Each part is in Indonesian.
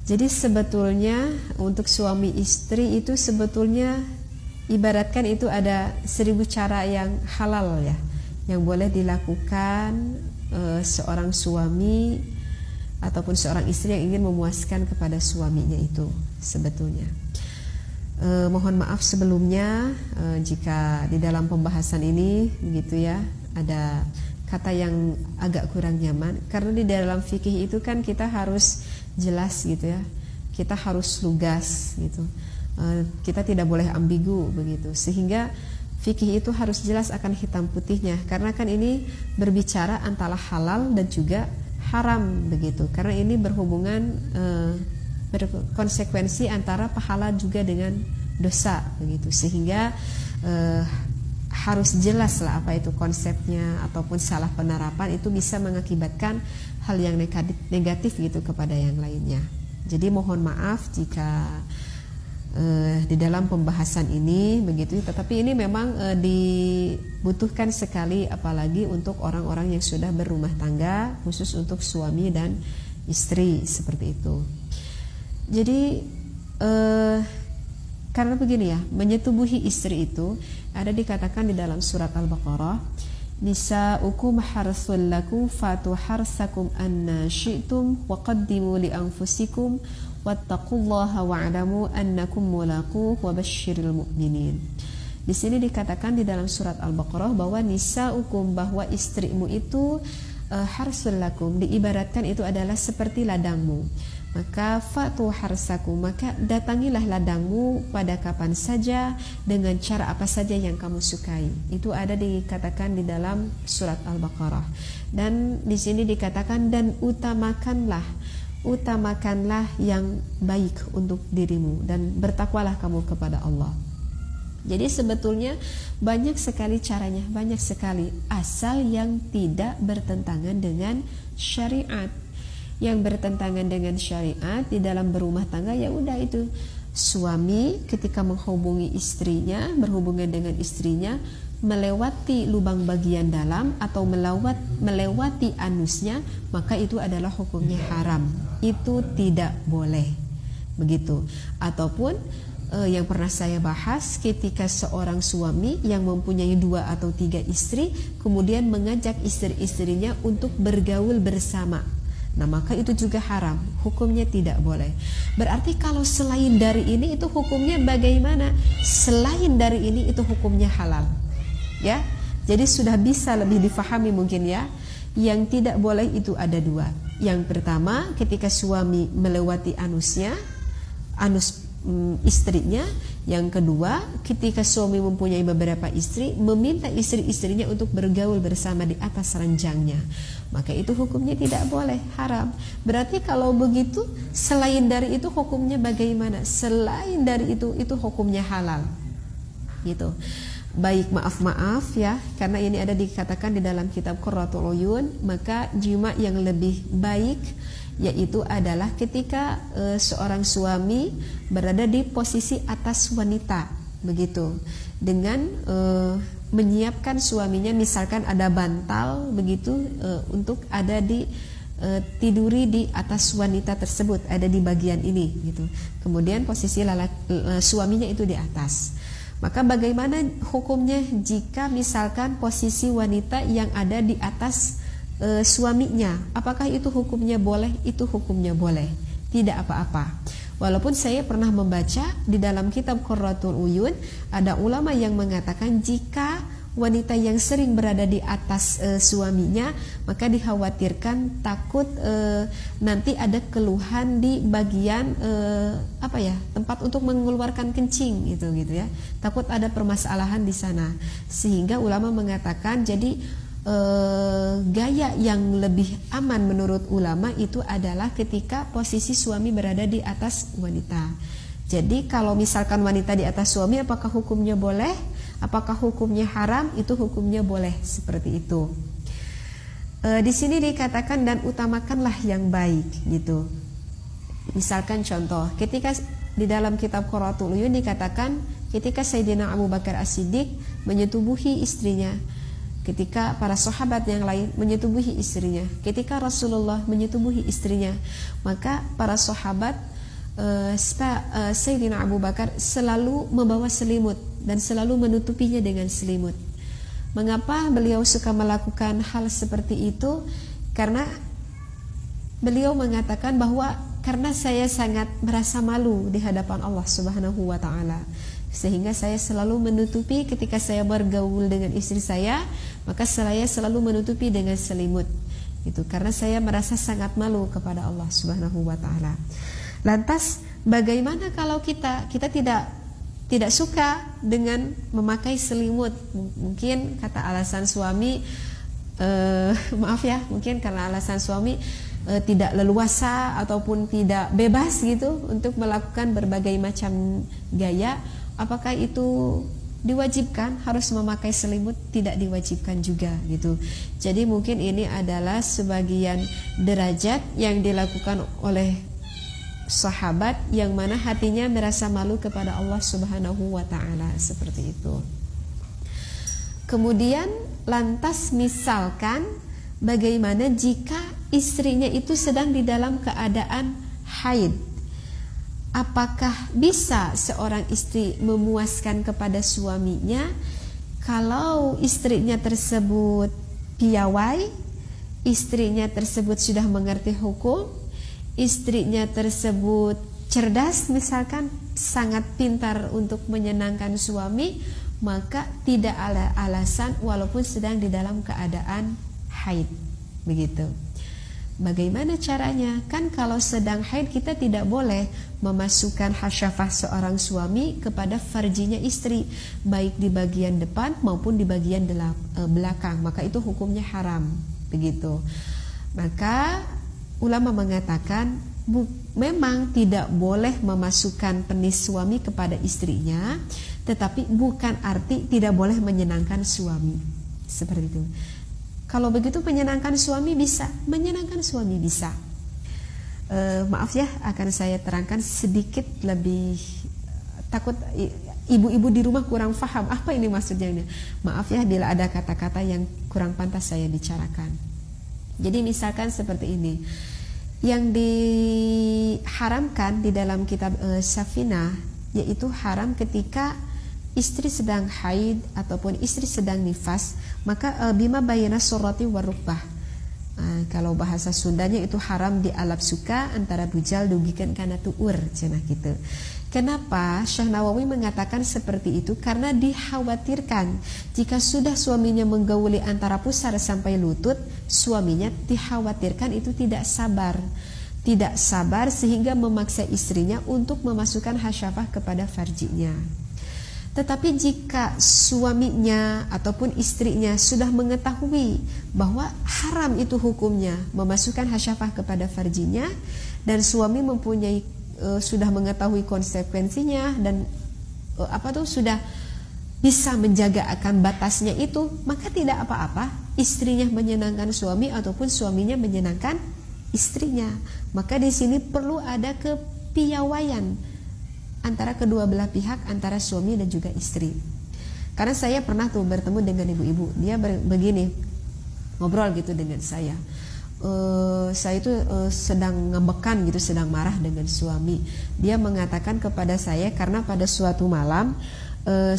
Jadi sebetulnya untuk suami istri itu sebetulnya ibaratkan itu ada 1000 cara yang halal ya, yang boleh dilakukan seorang suami ataupun seorang istri yang ingin memuaskan kepada suaminya itu sebetulnya. Mohon maaf sebelumnya jika di dalam pembahasan ini begitu ya ada kata yang agak kurang nyaman, karena di dalam fikih itu kan kita harus jelas gitu ya, kita harus lugas gitu, kita tidak boleh ambigu begitu, sehingga fikih itu harus jelas akan hitam putihnya, karena kan ini berbicara antara halal dan juga haram begitu, karena ini berhubungan berkonsekuensi antara pahala juga dengan dosa begitu, sehingga harus jelas lah apa itu konsepnya, ataupun salah penerapan itu bisa mengakibatkan hal yang negatif gitu kepada yang lainnya. Jadi mohon maaf jika di dalam pembahasan ini begitu, tetapi ini memang dibutuhkan sekali, apalagi untuk orang-orang yang sudah berumah tangga, khusus untuk suami dan istri seperti itu. Jadi karena begini ya, menyetubuhi istri itu ada dikatakan di dalam surat Al-Baqarah, nisa'ukum harsul lakum fatu harsakum anna syi'tum wa qaddimu li anfusikum wattaqullaha wa'lamu annakum mulaquh wa basyiril mu'minin. Di sini dikatakan di dalam surat Al-Baqarah bahwa nisa'ukum, bahwa istrimu itu harsul lakum, diibaratkan itu adalah seperti ladangmu. Maka fatu harsakum, maka datangilah ladangmu pada kapan saja dengan cara apa saja yang kamu sukai. Itu ada dikatakan di dalam surat Al-Baqarah. Dan di sini dikatakan dan utamakanlah yang baik untuk dirimu dan bertakwalah kamu kepada Allah. Jadi sebetulnya banyak sekali caranya, banyak sekali, asal yang tidak bertentangan dengan syariat. Yang bertentangan dengan syariat di dalam berumah tangga, ya udah itu suami ketika menghubungi istrinya, berhubungan dengan istrinya, melewati lubang bagian dalam atau melewati anusnya, maka itu adalah hukumnya haram. Itu tidak boleh begitu. Ataupun yang pernah saya bahas, ketika seorang suami yang mempunyai 2 atau 3 istri kemudian mengajak istri-istrinya untuk bergaul bersama, nah maka itu juga haram, hukumnya tidak boleh. Berarti kalau selain dari ini itu hukumnya bagaimana? Selain dari ini itu hukumnya halal. Ya, jadi sudah bisa lebih difahami mungkin ya. Yang tidak boleh itu ada 2. Yang pertama, ketika suami melewati anus istrinya. Yang kedua, ketika suami mempunyai beberapa istri, meminta istri-istrinya untuk bergaul bersama di atas ranjangnya, maka itu hukumnya tidak boleh, haram. Berarti kalau begitu, selain dari itu hukumnya bagaimana? Selain dari itu hukumnya halal gitu. Baik, maaf ya, karena ini ada dikatakan di dalam kitab Qurratul Uyun, maka jima yang lebih baik yaitu adalah ketika seorang suami berada di posisi atas wanita begitu, dengan menyiapkan suaminya, misalkan ada bantal begitu, untuk ada di tiduri di atas wanita tersebut, ada di bagian ini gitu. Kemudian posisi suaminya itu di atas. Maka bagaimana hukumnya jika misalkan posisi wanita yang ada di atas suaminya? Apakah itu hukumnya boleh? Itu hukumnya boleh, tidak apa-apa. Walaupun saya pernah membaca di dalam kitab Qurratul Uyun, ada ulama yang mengatakan jika wanita yang sering berada di atas suaminya, maka dikhawatirkan takut nanti ada keluhan di bagian tempat untuk mengeluarkan kencing gitu ya. Takut ada permasalahan di sana. Sehingga ulama mengatakan jadi gaya yang lebih aman menurut ulama itu adalah ketika posisi suami berada di atas wanita. Jadi kalau misalkan wanita di atas suami, apakah hukumnya boleh? Apakah hukumnya haram? Itu hukumnya boleh, seperti itu. Di sini dikatakan dan utamakanlah yang baik gitu. Misalkan contoh, ketika di dalam kitab Qurratul Uyun dikatakan ketika Sayyidina Abu Bakar As-Siddiq menyetubuhi istrinya, ketika para sahabat yang lain menyetubuhi istrinya, ketika Rasulullah menyetubuhi istrinya, maka para sahabat Sayyidina Abu Bakar selalu membawa selimut dan selalu menutupinya dengan selimut. Mengapa beliau suka melakukan hal seperti itu? Karena beliau mengatakan bahwa karena saya sangat merasa malu di hadapan Allah Subhanahu wa taala, sehingga saya selalu menutupi ketika saya bergaul dengan istri saya, maka saya selalu menutupi dengan selimut. Itu karena saya merasa sangat malu kepada Allah Subhanahu wa taala. Lantas bagaimana kalau kita tidak suka dengan memakai selimut? Mungkin kata alasan suami, maaf ya, mungkin karena alasan suami tidak leluasa ataupun tidak bebas gitu untuk melakukan berbagai macam gaya. Apakah itu diwajibkan harus memakai selimut? Tidak diwajibkan juga gitu. Jadi mungkin ini adalah sebagian derajat yang dilakukan oleh sahabat yang mana hatinya merasa malu kepada Allah Subhanahu wa taala, seperti itu. Kemudian lantas misalkan bagaimana jika istrinya itu sedang di dalam keadaan haid? Apakah bisa seorang istri memuaskan kepada suaminya kalau istrinya tersebut piawai, istrinya tersebut sudah mengerti hukum, istrinya tersebut cerdas, misalkan sangat pintar untuk menyenangkan suami, maka tidak ada alasan walaupun sedang di dalam keadaan haid, begitu. Bagaimana caranya? Kan kalau sedang haid kita tidak boleh memasukkan hasyafah seorang suami kepada farjinya istri, baik di bagian depan maupun di bagian belakang, maka itu hukumnya haram, begitu. Maka ulama mengatakan memang tidak boleh memasukkan penis suami kepada istrinya, tetapi bukan arti tidak boleh menyenangkan suami, seperti itu. Kalau begitu menyenangkan suami bisa, menyenangkan suami bisa. Maaf ya, akan saya terangkan sedikit lebih, takut ibu-ibu di rumah kurang paham apa ini maksudnya ini. Maaf ya bila ada kata-kata yang kurang pantas saya bicarakan. Jadi misalkan seperti ini, yang diharamkan di dalam kitab Safinah, yaitu haram ketika istri sedang haid ataupun istri sedang nifas, maka bima bayana surati warukbah. Kalau bahasa Sundanya itu haram di alap suka antara bujal dugikan kana tuur, cenah gitu. Kenapa Syekh Nawawi mengatakan seperti itu? Karena dikhawatirkan jika sudah suaminya menggauli antara pusar sampai lutut, suaminya dikhawatirkan itu tidak sabar sehingga memaksa istrinya untuk memasukkan hasyafah kepada farjinya. Tetapi jika suaminya ataupun istrinya sudah mengetahui bahwa haram itu hukumnya memasukkan hasyafah kepada farjinya, dan suami mempunyai sudah mengetahui konsekuensinya dan sudah bisa menjaga akan batasnya itu, maka tidak apa-apa istrinya menyenangkan suami ataupun suaminya menyenangkan istrinya. Maka di sini perlu ada kepiawaian antara kedua belah pihak, antara suami dan juga istri. Karena saya pernah tuh bertemu dengan ibu-ibu, dia begini ngobrol gitu dengan saya. Saya itu sedang ngembekan gitu, sedang marah dengan suami. Dia mengatakan kepada saya karena pada suatu malam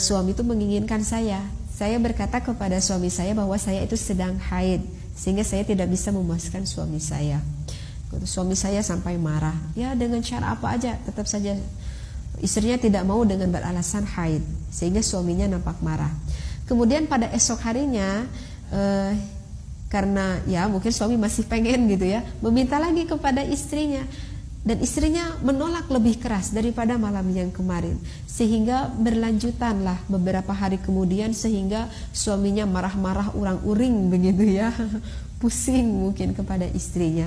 suami itu menginginkan saya. Saya berkata kepada suami saya bahwa saya itu sedang haid, sehingga saya tidak bisa memuaskan suami saya. Suami saya sampai marah. Ya dengan cara apa aja tetap saja istrinya tidak mau dengan beralasan haid, sehingga suaminya nampak marah. Kemudian pada esok harinya karena ya mungkin suami masih pengen gitu ya, meminta lagi kepada istrinya, dan istrinya menolak lebih keras daripada malam yang kemarin, sehingga berlanjutanlah beberapa hari kemudian, sehingga suaminya marah-marah urang-uring begitu ya, pusing mungkin kepada istrinya.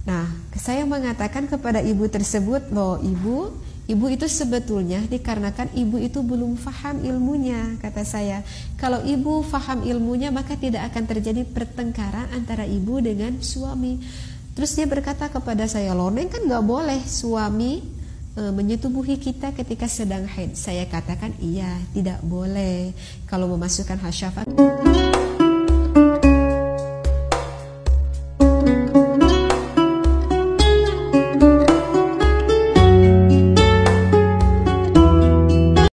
Nah, saya mengatakan kepada ibu tersebut, loh ibu itu sebetulnya dikarenakan ibu itu belum faham ilmunya, kata saya. Kalau ibu faham ilmunya, maka tidak akan terjadi pertengkaran antara ibu dengan suami. Terus dia berkata kepada saya, loh neng kan gak boleh suami menyetubuhi kita ketika sedang haid. Saya katakan iya, tidak boleh kalau memasukkan hasyafat.